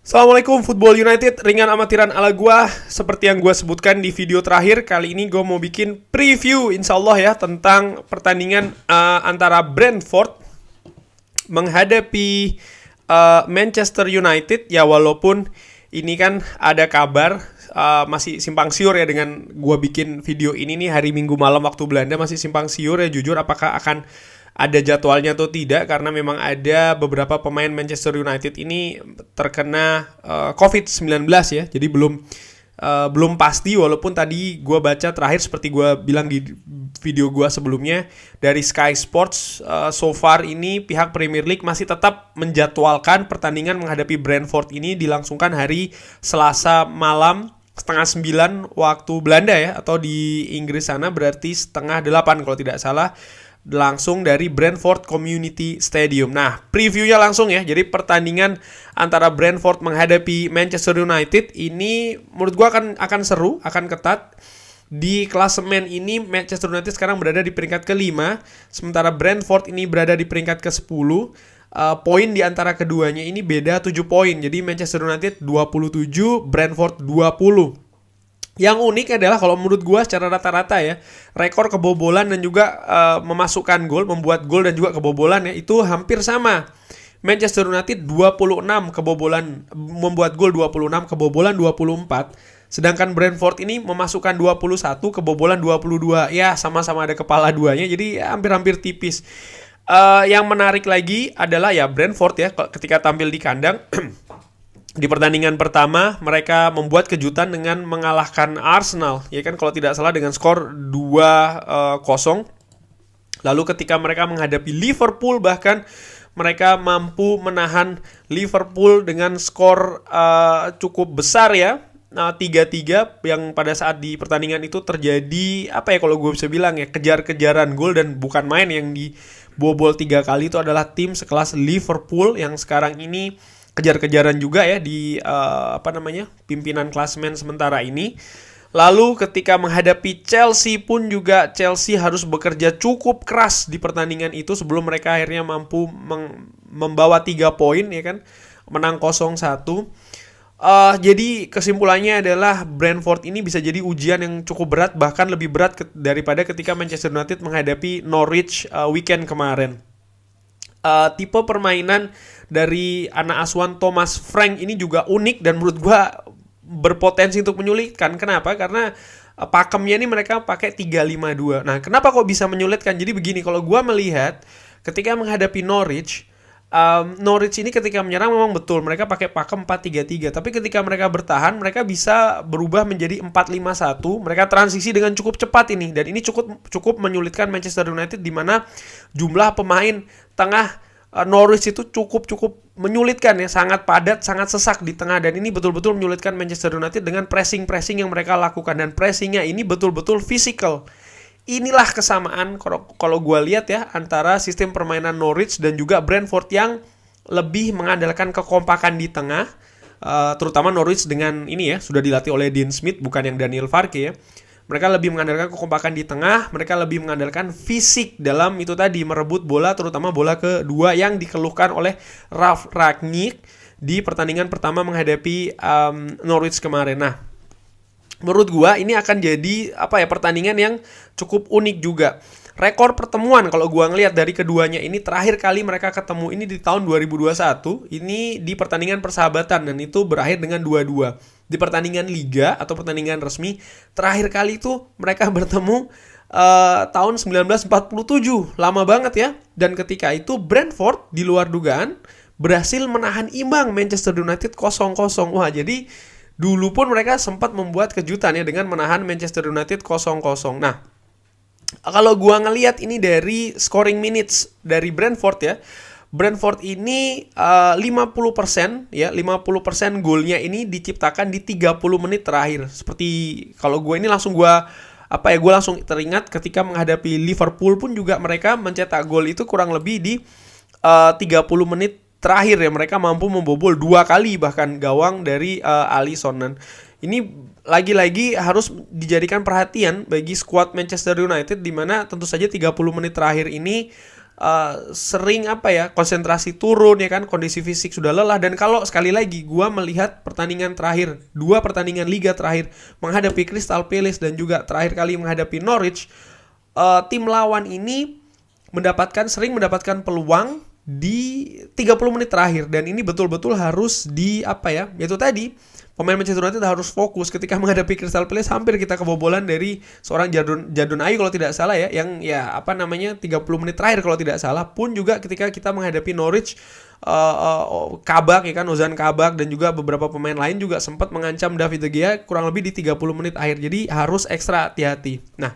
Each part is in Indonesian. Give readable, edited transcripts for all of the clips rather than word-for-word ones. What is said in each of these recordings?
Assalamualaikum Football United, ringan amatiran ala gua. Seperti yang gua sebutkan di video terakhir, kali ini gua mau bikin preview insyaallah ya tentang pertandingan antara Brentford menghadapi Manchester United. Ya walaupun ini kan ada kabar masih simpang siur ya dengan gua bikin video ini nih hari Minggu malam waktu Belanda, masih simpang siur ya jujur apakah akan ada jadwalnya atau tidak, karena memang ada beberapa pemain Manchester United ini terkena COVID-19 ya. Jadi belum pasti, walaupun tadi gue baca terakhir seperti gue bilang di video gue sebelumnya dari Sky Sports, so far ini pihak Premier League masih tetap menjadwalkan pertandingan menghadapi Brentford ini dilangsungkan hari Selasa malam setengah 9 waktu Belanda ya, atau di Inggris sana berarti setengah 8 kalau tidak salah, langsung dari Brentford Community Stadium. Nah, previewnya langsung ya. Jadi pertandingan antara Brentford menghadapi Manchester United ini menurut gua akan seru, akan ketat. Di klasemen ini Manchester United sekarang berada di peringkat ke-5, sementara Brentford ini berada di peringkat ke-10. Poin di antara keduanya ini beda 7 poin. Jadi Manchester United 27, Brentford 20. Yang unik adalah kalau menurut gue secara rata-rata ya, rekor kebobolan dan juga memasukkan gol, membuat gol dan juga kebobolan ya, itu hampir sama. Manchester United 26 kebobolan, membuat gol 26, kebobolan 24. Sedangkan Brentford ini memasukkan 21, kebobolan 22. Ya sama-sama ada kepala duanya, jadi ya, hampir-hampir tipis. Yang menarik lagi adalah ya Brentford ya, ketika tampil di kandang di pertandingan pertama mereka membuat kejutan dengan mengalahkan Arsenal ya kan, kalau tidak salah dengan skor 2-0. Lalu ketika mereka menghadapi Liverpool bahkan mereka mampu menahan Liverpool dengan skor cukup besar ya, 3-3, yang pada saat di pertandingan itu terjadi apa ya kalau gue bisa bilang ya, kejar-kejaran gol dan bukan main. Yang dibobol 3 kali itu adalah tim sekelas Liverpool yang sekarang ini kejar-kejaran juga ya di pimpinan klasemen sementara ini. Lalu ketika menghadapi Chelsea pun juga Chelsea harus bekerja cukup keras di pertandingan itu sebelum mereka akhirnya mampu membawa 3 poin ya kan, menang 0-1. Jadi kesimpulannya adalah Brentford ini bisa jadi ujian yang cukup berat, bahkan lebih berat daripada ketika Manchester United menghadapi Norwich weekend kemarin. Tipe permainan dari anak asuhan Thomas Frank ini juga unik dan menurut gue berpotensi untuk menyulitkan. Kenapa? Karena pakemnya ini mereka pakai 3-5-2. Nah, kenapa kok bisa menyulitkan? Jadi begini, kalau gue melihat ketika menghadapi Norwich ini ketika menyerang memang betul mereka pakai pakem 4-3-3, tapi ketika mereka bertahan mereka bisa berubah menjadi 4-5-1. Mereka transisi dengan cukup cepat ini, dan ini cukup menyulitkan Manchester United, di mana jumlah pemain tengah Norwich itu cukup menyulitkan ya, sangat padat, sangat sesak di tengah, dan ini betul-betul menyulitkan Manchester United dengan pressing yang mereka lakukan, dan pressingnya ini betul-betul physical. Inilah kesamaan kalau gue lihat ya antara sistem permainan Norwich dan juga Brentford yang lebih mengandalkan kekompakan di tengah, terutama Norwich dengan ini ya sudah dilatih oleh Dean Smith bukan yang Daniel Farke ya. Mereka lebih mengandalkan kekompakan di tengah, mereka lebih mengandalkan fisik dalam itu tadi merebut bola, terutama bola kedua yang dikeluhkan oleh Ralf Rangnick di pertandingan pertama menghadapi Norwich kemarin. Nah, menurut gua ini akan jadi pertandingan yang cukup unik juga. Rekor pertemuan kalau gua ngelihat dari keduanya ini, terakhir kali mereka ketemu ini di tahun 2021, ini di pertandingan persahabatan dan itu berakhir dengan 2-2. Di pertandingan liga atau pertandingan resmi terakhir kali itu mereka bertemu tahun 1947, lama banget ya. Dan ketika itu Brentford di luar dugaan berhasil menahan imbang Manchester United 0-0. Wah, jadi dulu pun mereka sempat membuat kejutan ya dengan menahan Manchester United 0-0. Nah, kalau gua ngelihat ini dari scoring minutes dari Brentford ya, Brentford ini 50% ya, 50% golnya ini diciptakan di 30 menit terakhir. Seperti kalau gue ini langsung gue langsung teringat ketika menghadapi Liverpool pun juga mereka mencetak gol itu kurang lebih di 30 menit terakhir ya, mereka mampu membobol 2 kali bahkan gawang dari Alisson. Dan ini lagi-lagi harus dijadikan perhatian bagi skuad Manchester United, di mana tentu saja 30 menit terakhir ini sering konsentrasi turun ya kan, kondisi fisik sudah lelah. Dan kalau sekali lagi gua melihat pertandingan terakhir, 2 pertandingan liga terakhir menghadapi Crystal Palace dan juga terakhir kali menghadapi Norwich, tim lawan ini sering mendapatkan peluang di 30 menit terakhir, dan ini betul-betul harus yaitu tadi pemain Manchester United harus fokus ketika menghadapi Crystal Palace. Hampir kita kebobolan dari seorang Jadon Ayew kalau tidak salah ya, yang 30 menit terakhir kalau tidak salah. Pun juga ketika kita menghadapi Norwich, Kabak ya kan, Ozan Kabak dan juga beberapa pemain lain juga sempat mengancam David De Gea kurang lebih di 30 menit akhir. Jadi harus ekstra hati-hati. Nah,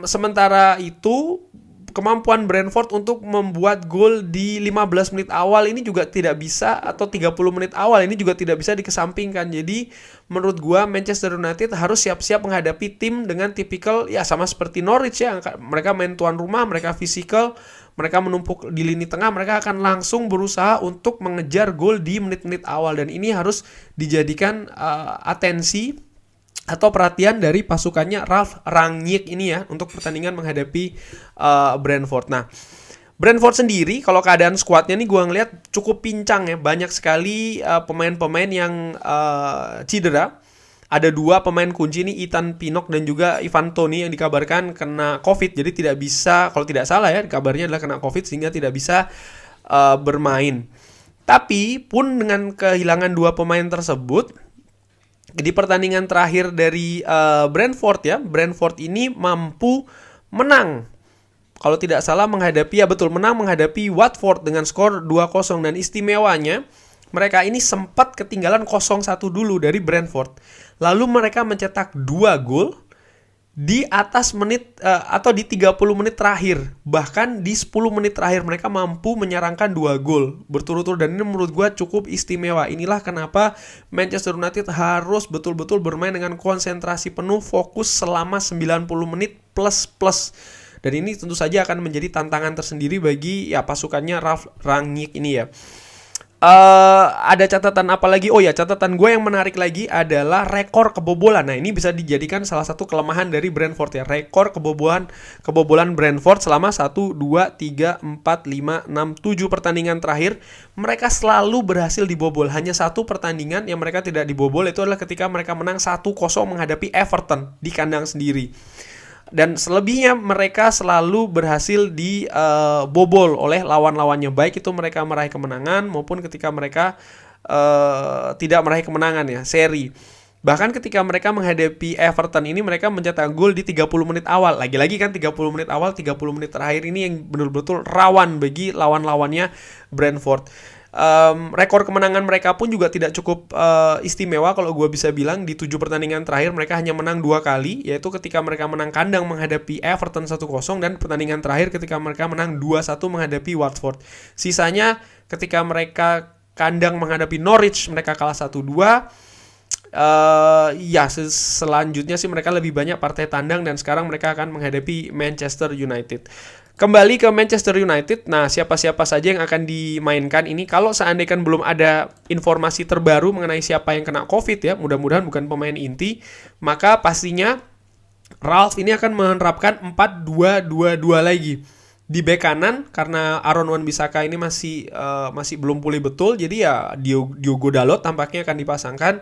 sementara itu kemampuan Brentford untuk membuat gol di 15 menit awal ini juga tidak bisa, atau 30 menit awal ini juga tidak bisa dikesampingkan. Jadi menurut gua Manchester United harus siap-siap menghadapi tim dengan tipikal sama seperti Norwich ya. Mereka main tuan rumah, mereka fisikal, mereka menumpuk di lini tengah, mereka akan langsung berusaha untuk mengejar gol di menit-menit awal, dan ini harus dijadikan atensi atau perhatian dari pasukannya Ralf Rangnick ini ya untuk pertandingan menghadapi Brentford. Nah, Brentford sendiri kalau keadaan skuadnya nih gue ngeliat cukup pincang ya. Banyak sekali pemain-pemain yang cedera. Ada 2 pemain kunci nih, Ethan Pinnock dan juga Ivan Toney yang dikabarkan kena COVID. Jadi tidak bisa, kalau tidak salah ya, kabarnya adalah kena COVID sehingga tidak bisa bermain. Tapi pun dengan kehilangan 2 pemain tersebut, di pertandingan terakhir dari Brentford ini mampu menang. Kalau tidak salah menang menghadapi Watford dengan skor 2-0, dan istimewanya mereka ini sempat ketinggalan 0-1 dulu dari Brentford. Lalu mereka mencetak 2 gol di atas atau di 30 menit terakhir. Bahkan di 10 menit terakhir mereka mampu menyerangkan 2 gol berturut-turut, dan ini menurut gue cukup istimewa. Inilah kenapa Manchester United harus betul-betul bermain dengan konsentrasi penuh, fokus selama 90 menit plus. Dan ini tentu saja akan menjadi tantangan tersendiri bagi pasukannya Ralf Rangnick ini ya. Ada catatan apa lagi? Catatan gue yang menarik lagi adalah rekor kebobolan. Nah, ini bisa dijadikan salah satu kelemahan dari Brentford ya. Rekor kebobolan Brentford selama 1, 2, 3, 4, 5, 6, 7 pertandingan terakhir mereka selalu berhasil dibobol. Hanya 1 pertandingan yang mereka tidak dibobol, itu adalah ketika mereka menang 1-0 menghadapi Everton di kandang sendiri. Dan selebihnya mereka selalu berhasil dibobol oleh lawan-lawannya, baik itu mereka meraih kemenangan maupun ketika mereka tidak meraih kemenangan ya, seri. Bahkan ketika mereka menghadapi Everton ini mereka mencetak gol di 30 menit awal. Lagi-lagi kan 30 menit awal, 30 menit terakhir ini yang betul-betul rawan bagi lawan-lawannya Brentford. Rekor kemenangan mereka pun juga tidak cukup istimewa kalau gue bisa bilang. Di 7 pertandingan terakhir mereka hanya menang 2 kali, yaitu ketika mereka menang kandang menghadapi Everton 1-0 dan pertandingan terakhir ketika mereka menang 2-1 menghadapi Watford. Sisanya ketika mereka kandang menghadapi Norwich mereka kalah 1-2. Selanjutnya sih mereka lebih banyak partai tandang, dan sekarang mereka akan menghadapi Manchester United. Kembali ke Manchester United, nah siapa-siapa saja yang akan dimainkan ini, kalau seandainya belum ada informasi terbaru mengenai siapa yang kena COVID ya, mudah-mudahan bukan pemain inti, maka pastinya Ralf ini akan menerapkan 4-2-2-2 lagi. Di bek kanan, karena Aaron Wan-Bissaka ini masih belum pulih betul, jadi ya Diogo Dalot tampaknya akan dipasangkan,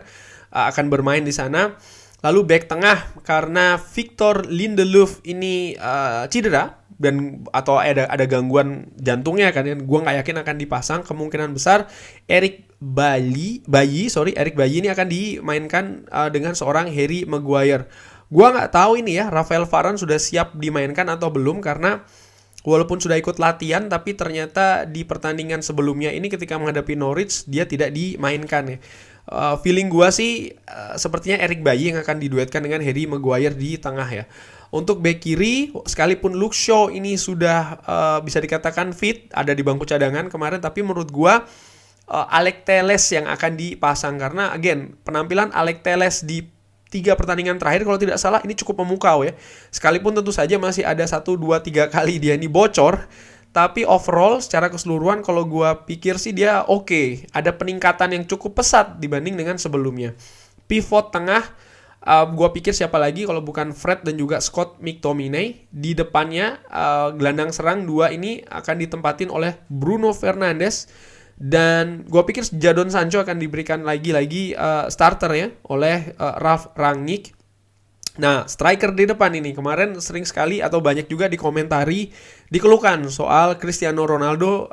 akan bermain di sana. Lalu bek tengah, karena Victor Lindelof ini cedera atau ada gangguan jantungnya kan, gue nggak yakin akan dipasang. Kemungkinan besar Eric Bailly ini akan dimainkan dengan seorang Harry Maguire. Gue nggak tahu ini ya, Rafael Varane sudah siap dimainkan atau belum, karena walaupun sudah ikut latihan tapi ternyata di pertandingan sebelumnya ini ketika menghadapi Norwich dia tidak dimainkan ya. Feeling gue sih sepertinya Eric Bailly yang akan diduetkan dengan Harry Maguire di tengah ya. Untuk bek kiri, sekalipun Luke Shaw ini sudah bisa dikatakan fit, ada di bangku cadangan kemarin, tapi menurut gua Alex Telles yang akan dipasang, karena again penampilan Alex Telles di 3 pertandingan terakhir kalau tidak salah ini cukup memukau ya. Sekalipun tentu saja masih ada 1, 2, 3 kali dia ini bocor, tapi overall secara keseluruhan kalau gua pikir sih dia oke. Ada peningkatan yang cukup pesat dibanding dengan sebelumnya. Pivot tengah, Gua pikir siapa lagi kalau bukan Fred dan juga Scott McTominay. Di depannya gelandang serang dua ini akan ditempatin oleh Bruno Fernandes, dan gua pikir Jadon Sancho akan diberikan lagi-lagi starter ya oleh Ralf Rangnick. Nah, striker di depan ini kemarin sering sekali atau banyak juga dikomentari, dikeluhkan soal Cristiano Ronaldo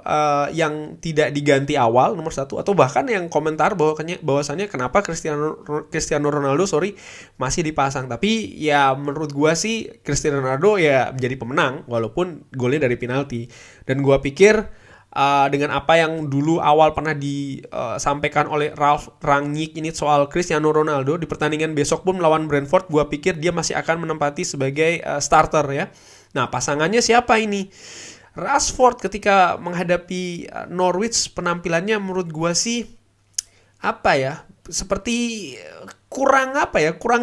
yang tidak diganti awal nomor 1, atau bahkan yang komentar bahwasannya kenapa Cristiano Ronaldo masih dipasang. Tapi ya menurut gua sih Cristiano Ronaldo ya menjadi pemenang walaupun golnya dari penalti. Dan gua pikir dengan apa yang dulu awal pernah disampaikan oleh Ralf Rangnick ini soal Cristiano Ronaldo di pertandingan besok pun melawan Brentford, gue pikir dia masih akan menempati sebagai starter ya. Nah, pasangannya siapa ini? Rashford ketika menghadapi Norwich penampilannya menurut gue sih seperti kurang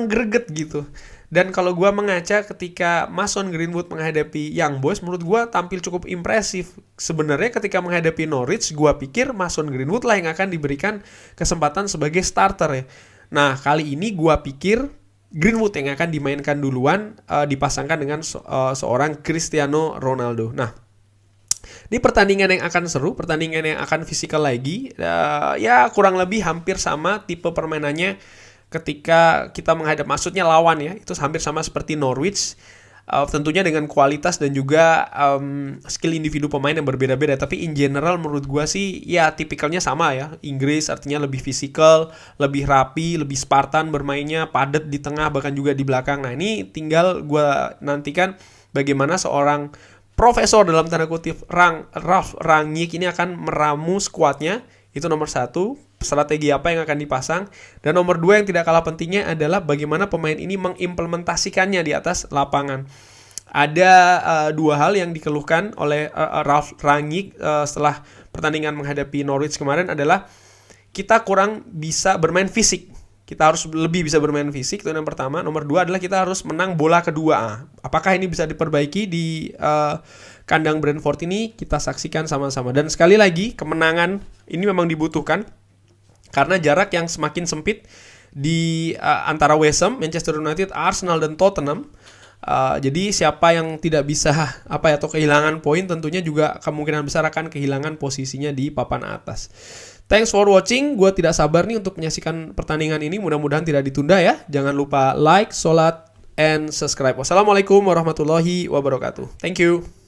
greget gitu. Dan kalau gue mengaca ketika Mason Greenwood menghadapi Young Boys, menurut gue tampil cukup impresif. Sebenarnya ketika menghadapi Norwich, gue pikir Mason Greenwood lah yang akan diberikan kesempatan sebagai starter ya. Nah, kali ini gue pikir Greenwood yang akan dimainkan duluan, dipasangkan dengan seorang Cristiano Ronaldo. Nah, di pertandingan yang akan seru, pertandingan yang akan fisikal lagi, ya kurang lebih hampir sama tipe permainannya ketika kita maksudnya lawan ya, itu hampir sama seperti Norwich. Tentunya dengan kualitas dan juga skill individu pemain yang berbeda-beda. Tapi in general menurut gue sih ya tipikalnya sama ya. Inggris artinya lebih fisikal, lebih rapi, lebih Spartan bermainnya, padat di tengah bahkan juga di belakang. Nah, ini tinggal gue nantikan bagaimana seorang profesor dalam tanda kutip Ralf Rangnick ini akan meramu skuadnya. Itu nomor 1, strategi apa yang akan dipasang. Dan nomor 2 yang tidak kalah pentingnya adalah bagaimana pemain ini mengimplementasikannya di atas lapangan. Ada 2 hal yang dikeluhkan oleh Ralf Rangnick setelah pertandingan menghadapi Norwich kemarin adalah kita kurang bisa bermain fisik. Kita harus lebih bisa bermain fisik, itu yang pertama. Nomor 2 adalah kita harus menang bola kedua. Apakah ini bisa diperbaiki di kandang Brentford ini? Kita saksikan sama-sama. Dan sekali lagi, kemenangan ini memang dibutuhkan karena jarak yang semakin sempit di antara West Ham, Manchester United, Arsenal dan Tottenham. Jadi siapa yang tidak bisa atau kehilangan poin tentunya juga kemungkinan besar akan kehilangan posisinya di papan atas. Thanks for watching. Gue tidak sabar nih untuk menyaksikan pertandingan ini. Mudah-mudahan tidak ditunda ya. Jangan lupa like, sholat, and subscribe. Wassalamualaikum warahmatullahi wabarakatuh. Thank you.